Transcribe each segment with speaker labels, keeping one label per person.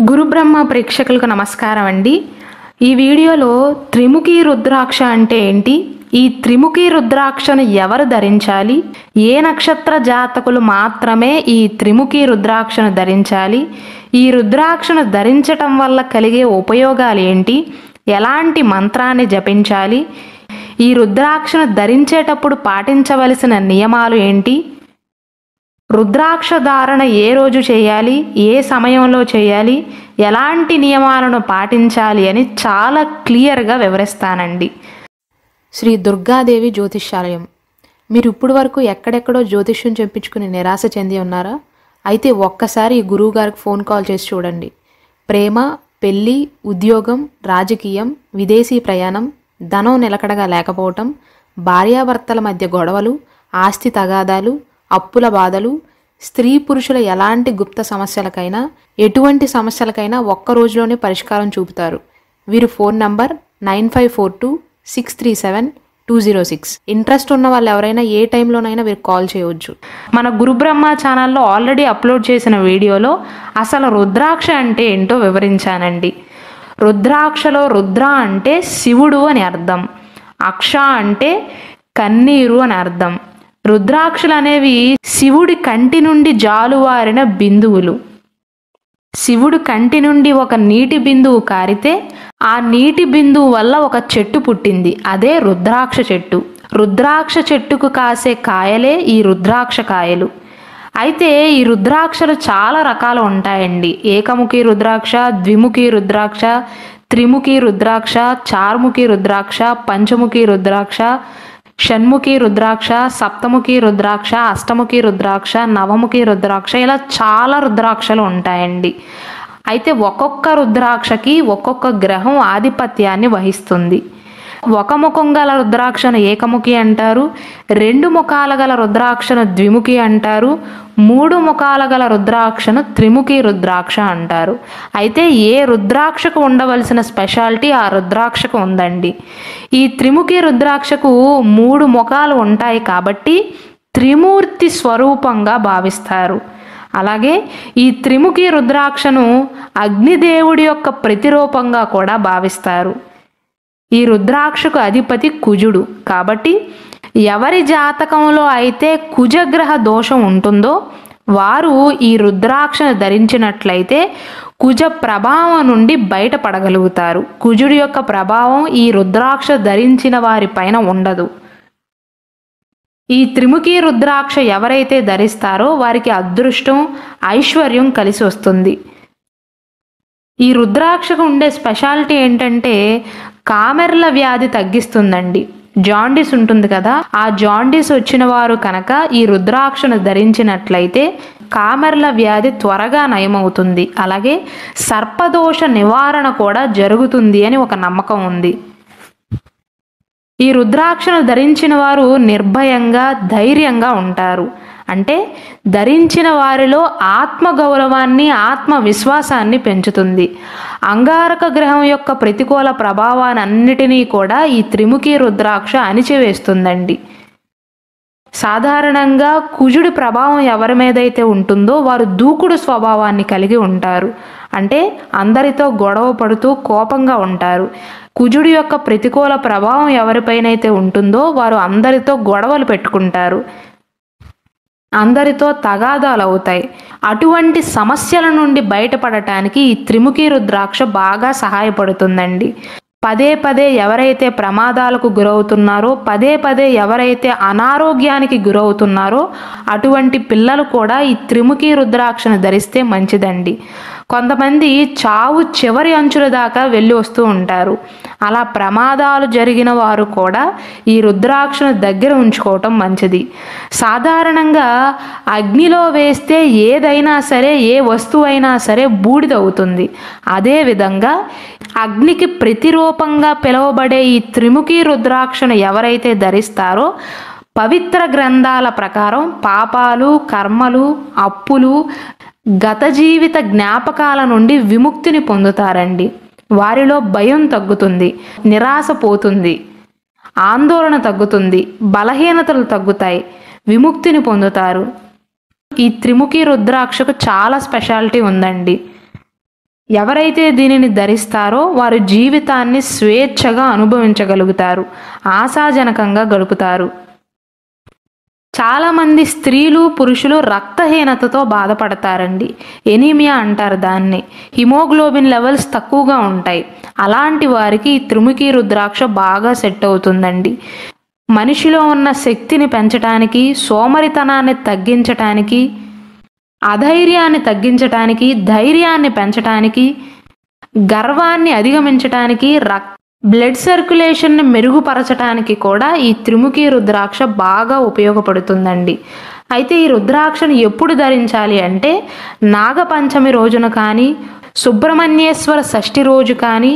Speaker 1: గురు బ్రహ్మ ప్రేక్షకులకు నమస్కారం అండి. ఈ వీడియోలో త్రిముఖి రుద్రాక్ష అంటే ఏంటి, ఈ త్రిముఖి రుద్రాక్షను ఎవరు ధరించాలి, ఏ నక్షత్ర జాతకులు మాత్రమే ఈ త్రిముఖి రుద్రాక్షను ధరించాలి, ఈ రుద్రాక్షను ధరించటం వల్ల కలిగే ఉపయోగాలు ఏంటి, ఎలాంటి మంత్రాన్ని జపించాలి, ఈ రుద్రాక్షను ధరించేటప్పుడు పాటించవలసిన నియమాలు ఏంటి, రుద్రాక్ష ధారణ ఏ రోజు చేయాలి, ఏ సమయంలో చేయాలి, ఎలాంటి నియమాలను పాటించాలి అని చాలా క్లియర్గా వివరిస్తానండి. శ్రీ దుర్గాదేవి జ్యోతిష్యాలయం. మీరు ఇప్పుడు వరకు ఎక్కడెక్కడో జ్యోతిష్యం చెప్పించుకుని నిరాశ చెంది ఉన్నారా? అయితే ఒక్కసారి ఈ గురువు గారికి ఫోన్ కాల్ చేసి చూడండి. ప్రేమ, పెళ్ళి, ఉద్యోగం, రాజకీయం, విదేశీ ప్రయాణం, ధనం నిలకడగా లేకపోవటం, భార్యాభర్తల మధ్య గొడవలు, ఆస్తి తగాదాలు, అప్పుల బాధలు, స్త్రీ పురుషుల ఎలాంటి గుప్త సమస్యలకైనా, ఎటువంటి సమస్యలకైనా ఒక్క రోజులోనే పరిష్కారం చూపుతారు. వీరు ఫోన్ నంబర్ 9542637206. ఇంట్రెస్ట్ ఉన్న వాళ్ళు ఎవరైనా ఏ టైంలోనైనా వీరు కాల్ చేయవచ్చు. మన గురు బ్రహ్మ ఛానల్లో ఆల్రెడీ అప్లోడ్ చేసిన వీడియోలో అసలు రుద్రాక్ష అంటే ఏంటో వివరించానండి. రుద్రాక్షలో రుద్ర అంటే శివుడు అని అర్థం, అక్ష అంటే కన్నీరు అని అర్థం. రుద్రాక్షలు అనేవి శివుడి కంటి నుండి జాలువారిన బిందువులు. శివుడు కంటి నుండి ఒక నీటి బిందువు కారితే ఆ నీటి బిందువు వల్ల ఒక చెట్టు పుట్టింది, అదే రుద్రాక్ష చెట్టు. రుద్రాక్ష చెట్టుకు కాసే కాయలే ఈ రుద్రాక్ష కాయలు. అయితే ఈ రుద్రాక్షలు చాలా రకాలు ఉంటాయండి. ఏకముఖి రుద్రాక్ష, ద్విముఖి రుద్రాక్ష, త్రిముఖి రుద్రాక్ష, చార్ముఖి రుద్రాక్ష, పంచముఖి రుద్రాక్ష, షణ్ముఖి రుద్రాక్ష, సప్తముఖి రుద్రాక్ష, అష్టముఖి రుద్రాక్ష, నవముఖి రుద్రాక్ష, ఇలా చాలా రుద్రాక్షలు ఉంటాయండి. అయితే ఒక్కొక్క రుద్రాక్షకి ఒక్కొక్క గ్రహం ఆధిపత్యాన్ని వహిస్తుంది. ఒక ముఖం గల రుద్రాక్షను ఏకముఖి అంటారు, 2 ముఖాల గల రుద్రాక్షను ద్విముఖి అంటారు, 3 ముఖాల గల రుద్రాక్షను త్రిముఖి రుద్రాక్ష అంటారు. అయితే ఏ రుద్రాక్షకు ఉండవలసిన స్పెషాలిటీ ఆ రుద్రాక్షకు ఉందండి. ఈ త్రిముఖి రుద్రాక్షకు 3 ముఖాలు ఉంటాయి కాబట్టి త్రిమూర్తి స్వరూపంగా భావిస్తారు. అలాగే ఈ త్రిముఖి రుద్రాక్షను అగ్నిదేవుడి యొక్క ప్రతిరూపంగా కూడా భావిస్తారు. ఈ రుద్రాక్షకు అధిపతి కుజుడు కాబట్టి ఎవరి జాతకంలో అయితే కుజగ్రహ దోషం ఉంటుందో వారు ఈ రుద్రాక్షను ధరించినట్లయితే కుజ ప్రభావం నుండి బయటపడగలుగుతారు. కుజుడి యొక్క ప్రభావం ఈ రుద్రాక్ష ధరించిన వారి పైన ఉండదు. ఈ త్రిముఖి రుద్రాక్ష ఎవరైతే ధరిస్తారో వారికి అదృష్టం, ఐశ్వర్యం కలిసి వస్తుంది. ఈ రుద్రాక్షకు ఉండే స్పెషాలిటీ ఏంటంటే కామెర్ల వ్యాధి తగ్గిస్తుందండి. జాండీస్ ఉంటుంది కదా, ఆ జాండీస్ వచ్చిన వారు కనుక ఈ రుద్రాక్షను ధరించినట్లయితే కామెర్ల వ్యాధి త్వరగా నయమవుతుంది. అలాగే సర్పదోష నివారణ కూడా జరుగుతుంది అని ఒక నమ్మకం ఉంది. ఈ రుద్రాక్షను ధరించిన వారు నిర్భయంగా, ధైర్యంగా ఉంటారు. అంటే ధరించిన వారిలో ఆత్మగౌరవాన్ని, ఆత్మవిశ్వాసాన్ని పెంచుతుంది. అంగారక గ్రహం యొక్క ప్రతికూల ప్రభావాన్ని అన్నిటినీ కూడా ఈ త్రిముఖి రుద్రాక్ష అణిచివేస్తుందండి. సాధారణంగా కుజుడి ప్రభావం ఎవరి మీదైతే ఉంటుందో వారు దూకుడు స్వభావాన్ని కలిగి ఉంటారు. అంటే అందరితో గొడవ పడుతూ కోపంగా ఉంటారు. కుజుడి యొక్క ప్రతికూల ప్రభావం ఎవరిపైనైతే ఉంటుందో వారు అందరితో గొడవలు పెట్టుకుంటారు, అందరితో తగాదాలు అవుతాయి. అటువంటి సమస్యల నుండి బయటపడటానికి ఈ త్రిముఖి రుద్రాక్ష బాగా సహాయపడుతుందండి. పదే పదే ఎవరైతే ప్రమాదాలకు గురవుతున్నారో, పదే పదే ఎవరైతే అనారోగ్యానికి గురవుతున్నారో అటువంటి పిల్లలు కూడా ఈ త్రిముఖి రుద్రాక్షను ధరిస్తే మంచిదండి. కొంతమంది చావు చివరి అంచుల దాకా వెళ్ళి వస్తూ ఉంటారు. అలా ప్రమాదాలు జరిగిన వారు కూడా ఈ రుద్రాక్షను దగ్గర ఉంచుకోవటం మంచిది. సాధారణంగా అగ్నిలో వేస్తే ఏదైనా సరే, ఏ వస్తువైనా సరే బూడిదవుతుంది. అదేవిధంగా అగ్నికి ప్రతిరూపంగా పిలువబడే ఈ త్రిముఖి రుద్రాక్షను ఎవరైతే ధరిస్తారో పవిత్ర గ్రంథాల ప్రకారం పాపాలు, కర్మలు, అప్పులు, గత జీవిత జ్ఞాపకాల నుండి విముక్తిని పొందుతారండి. వారిలో భయం తగ్గుతుంది, నిరాశ పోతుంది, ఆందోళన తగ్గుతుంది, బలహీనతలు తగ్గుతాయి, విముక్తిని పొందుతారు. ఈ త్రిముఖి రుద్రాక్షకు చాలా స్పెషాలిటీ ఉందండి. ఎవరైతే దీనిని ధరిస్తారో వారు జీవితాన్ని స్వేచ్ఛగా అనుభవించగలుగుతారు, ఆశాజనకంగా గడుపుతారు. చాలామంది స్త్రీలు పురుషులు రక్తహీనతతో బాధపడతారండి. ఎనీమియా అంటారు దాన్ని. హిమోగ్లోబిన్ లెవెల్స్ తక్కువగా ఉంటాయి. అలాంటి వారికి ఈ త్రిముఖి రుద్రాక్ష బాగా సెట్ అవుతుందండి. మనిషిలో ఉన్న శక్తిని పెంచటానికి, సోమరితనాన్ని తగ్గించటానికి, అధైర్యాన్ని తగ్గించటానికి, ధైర్యాన్ని పెంచటానికి, గర్వాన్ని అధిగమించటానికి, బ్లడ్ సర్క్యులేషన్ని మెరుగుపరచడానికి కూడా ఈ త్రిముఖి రుద్రాక్ష బాగా ఉపయోగపడుతుందండి. అయితే ఈ రుద్రాక్షను ఎప్పుడు ధరించాలి అంటే నాగపంచమి రోజున కానీ, సుబ్రహ్మణ్యేశ్వర షష్ఠి రోజు కానీ,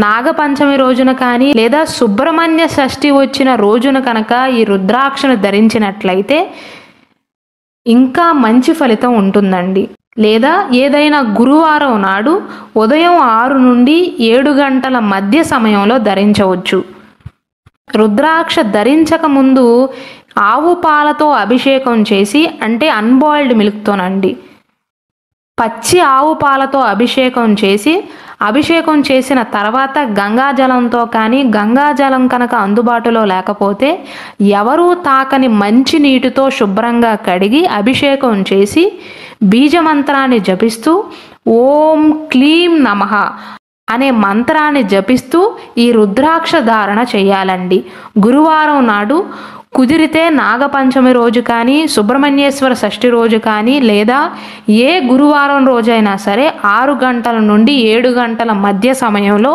Speaker 1: నాగపంచమి రోజున కానీ, లేదా సుబ్రహ్మణ్య షష్ఠి వచ్చిన రోజున కనుక ఈ రుద్రాక్షను ధరించినట్లయితే ఇంకా మంచి ఫలితం ఉంటుందండి. లేదా ఏదైనా గురువారం నాడు ఉదయం 6 నుండి 7 గంటల మధ్య సమయంలో ధరించవచ్చు. రుద్రాక్ష ధరించక ముందు ఆవు పాలతో అభిషేకం చేసి, అంటే అన్బాయిల్డ్ మిల్క్తోనండి, పచ్చి ఆవు పాలతో అభిషేకం చేసిన తర్వాత గంగాజలంతో కానీ, గంగాజలం కనుక అందుబాటులో లేకపోతే ఎవరూ తాకని మంచి నీటితో శుభ్రంగా కడిగి అభిషేకం చేసి బీజమంత్రాన్ని జపిస్తూ ఓం క్లీం నమః అనే మంత్రాన్ని జపిస్తూ ఈ రుద్రాక్ష ధారణ చేయాలండి. గురువారం నాడు కుదిరితే నాగపంచమి రోజు కానీ, సుబ్రహ్మణ్యేశ్వర షష్ఠి రోజు కానీ, లేదా ఏ గురువారం రోజైనా సరే 6 గంటల నుండి 7 గంటల మధ్య సమయంలో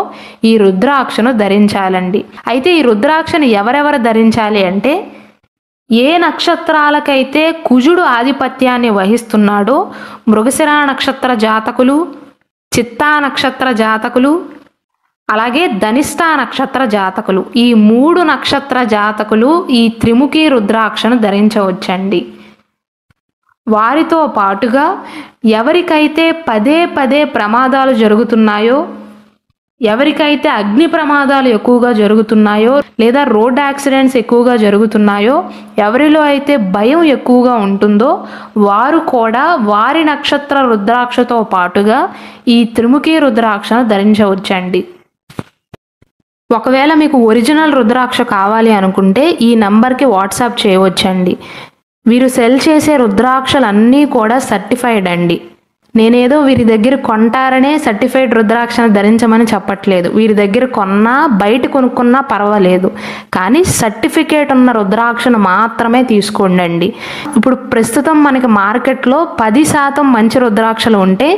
Speaker 1: ఈ రుద్రాక్షను ధరించాలండి. అయితే ఈ రుద్రాక్షను ఎవరెవరు ధరించాలి అంటే ఏ నక్షత్రాలకైతే కుజుడు ఆధిపత్యాన్ని వహిస్తున్నాడో మృగశిర నక్షత్ర జాతకులు, చిత్తా నక్షత్ర జాతకులు, అలాగే ధనిష్టా నక్షత్ర జాతకులు, ఈ 3 నక్షత్ర జాతకులు ఈ త్రిముఖి రుద్రాక్షను ధరించవచ్చండి. వారితో పాటుగా ఎవరికైతే పదే పదే ప్రమాదాలు జరుగుతున్నాయో, ఎవరికైతే అగ్ని ప్రమాదాలు ఎక్కువగా జరుగుతున్నాయో, లేదా రోడ్ యాక్సిడెంట్స్ ఎక్కువగా జరుగుతున్నాయో, ఎవరిలో అయితే భయం ఎక్కువగా ఉంటుందో వారు కూడా వారి నక్షత్ర రుద్రాక్షతో పాటుగా ఈ త్రిముఖి రుద్రాక్షను ధరించవచ్చండి. ఒకవేళ మీకు ఒరిజినల్ రుద్రాక్ష కావాలి అనుకుంటే ఈ నంబర్కి వాట్సాప్ చేయవచ్చండి. వీరు సెల్ చేసే రుద్రాక్షలన్నీ కూడా సర్టిఫైడ్ అండి. నేనేదో వీరి దగ్గర కొంటారనే సర్టిఫైడ్ రుద్రాక్షను ధరించమని చెప్పట్లేదు. వీరి దగ్గర కొన్నా బయట కొనుక్కున్నా పర్వాలేదు, కానీ సర్టిఫికేట్ ఉన్న రుద్రాక్షను మాత్రమే తీసుకోండి. ఇప్పుడు ప్రస్తుతం మనకి మార్కెట్లో 10% మంచి రుద్రాక్షలు ఉంటే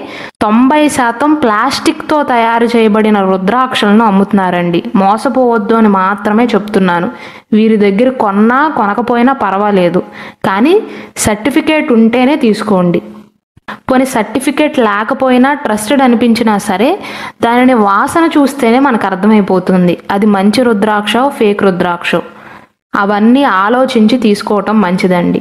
Speaker 1: 90% ప్లాస్టిక్తో తయారు చేయబడిన రుద్రాక్షలను అమ్ముతున్నారండి. మోసపోవద్దు అని మాత్రమే చెప్తున్నాను. వీరి దగ్గర కొన్నా కొనకపోయినా పర్వాలేదు, కానీ సర్టిఫికేట్ ఉంటేనే తీసుకోండి. పోనీ సర్టిఫికేట్ లేకపోయినా ట్రస్టెడ్ అనిపించినా సరే దానిని వాసన చూస్తేనే మనకు అర్థమైపోతుంది అది మంచి రుద్రాక్ష ఫేక్ రుద్రాక్ష. అవన్నీ ఆలోచించి తీసుకోవటం మంచిదండి.